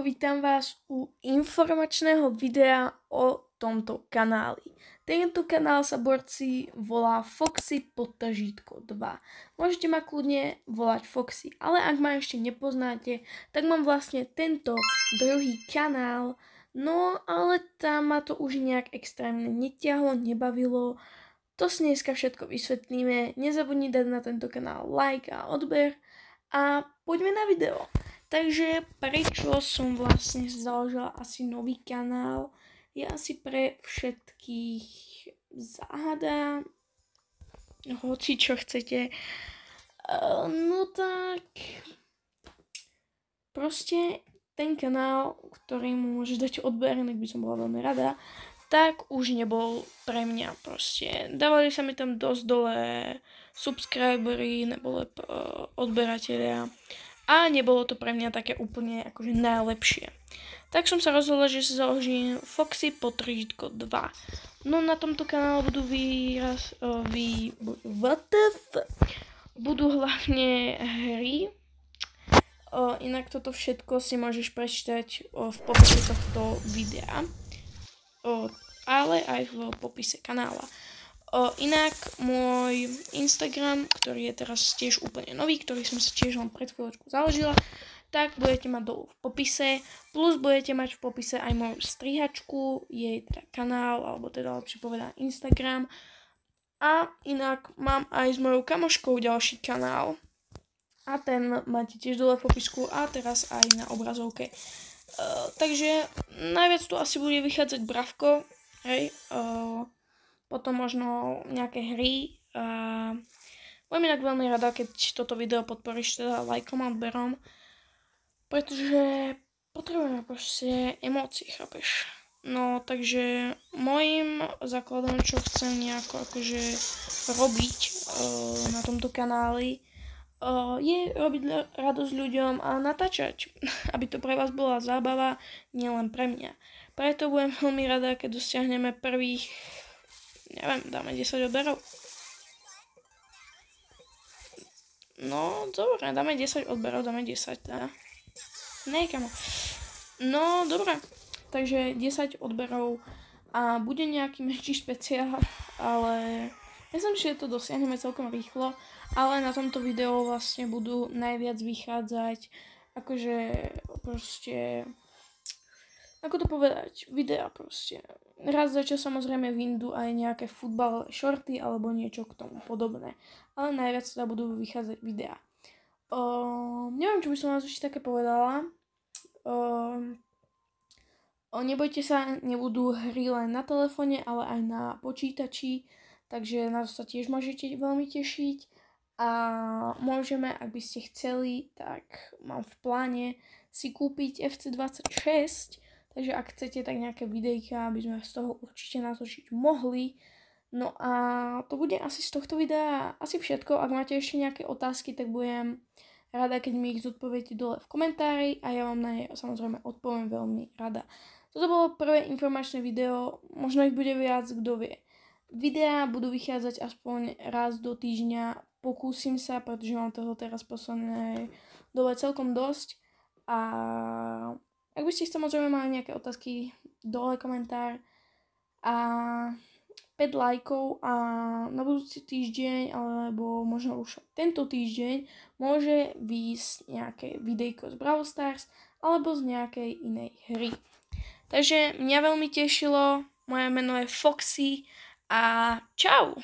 vítam vás u informačného videa o tomto kanáli. Tento kanál sa borci volá Foxy_2. Môžete ma kľudne volať Foxy, ale ak ma ešte nepoznáte, tak mám vlastne tento druhý kanál, no ale tam ma to už nejak extrémne netiahlo, nebavilo. To si dneska všetko vysvetlíme, nezabudni dať na tento kanál like a odber a poďme na video. Takže prečo som vlastne založila asi nový kanál, je asi pre všetkých záhada, hoci čo chcete. No tak, proste ten kanál, ktorý môže dať odber, tak by som bola veľmi rada, tak už nebol pre mňa proste. Dávali sa mi tam dosť dole subscribery, neboli odberatelia. A nebolo to pre mňa také úplne akože najlepšie. Tak som sa rozhodla, že si založím Foxy_2. No na tomto kanále budú hlavne hry. Inak toto všetko si môžeš prečítať v popise tohto videa. Ale aj v popise kanála. Inak môj Instagram, ktorý je teraz tiež úplne nový, ktorý som si tiež len pred chvíľočkou založila, tak budete mať dolu v popise, plus budete mať v popise aj moju strihačku, jej teda kanál, alebo teda lepšie povedať Instagram. A inak mám aj s mojou kamoškou ďalší kanál. A ten máte tiež dole v popisku a teraz aj na obrazovke. Takže najviac tu asi bude vychádzať Bravko, hej, potom možno nejaké hry. Budem inak veľmi rada, keď toto video podporíš teda lajkom a odberom, pretože potrebujeme proste emócie, chápeš? No takže môjim základom, čo chcem nejako akože robiť na tomto kanáli, je robiť radosť ľuďom a natáčať, aby to pre vás bola zábava, nielen pre mňa. Preto budem veľmi rada, keď dosiahneme prvých, neviem, dáme 10 odberov. No, dobre, dáme 10 odberov, dáme 10, teda. Ne, kamo. No, dobre. Takže 10 odberov a bude nejaký menší špeciál, ale myslím, že to dosiahneme celkom rýchlo, ale na tomto videu vlastne budú najviac vychádzať, akože proste, ako to povedať, videa proste. Raz za čas samozrejme vyjdú aj nejaké futbalové shorty alebo niečo k tomu podobné. Ale najviac teda budú vychádzať videá. Neviem, čo by som vás ešte také povedala. Nebojte sa, nebudú hry len na telefóne, ale aj na počítači. Takže na to sa tiež môžete veľmi tešiť. A môžeme, ak by ste chceli, tak mám v pláne si kúpiť FC26. Takže ak chcete, tak nejaké videjka, aby sme z toho určite natočiť mohli. No a to bude asi z tohto videa asi všetko. Ak máte ešte nejaké otázky, tak budem rada, keď mi ich zodpoviete dole v komentári a ja vám na ne samozrejme odpoviem veľmi rada. Toto bolo prvé informačné video, možno ich bude viac, kto vie. Videá budú vychádzať aspoň raz do týždňa, pokúsim sa, pretože mám toho teraz poslednej dobe celkom dosť. A ak by ste samozrejme mali nejaké otázky, dole komentár a 5 lajkov a na budúci týždeň, alebo možno už tento týždeň, môže výjsť nejaké videjko z Brawl Stars alebo z nejakej inej hry. Takže mňa veľmi tešilo, moje meno je Foxy a čau!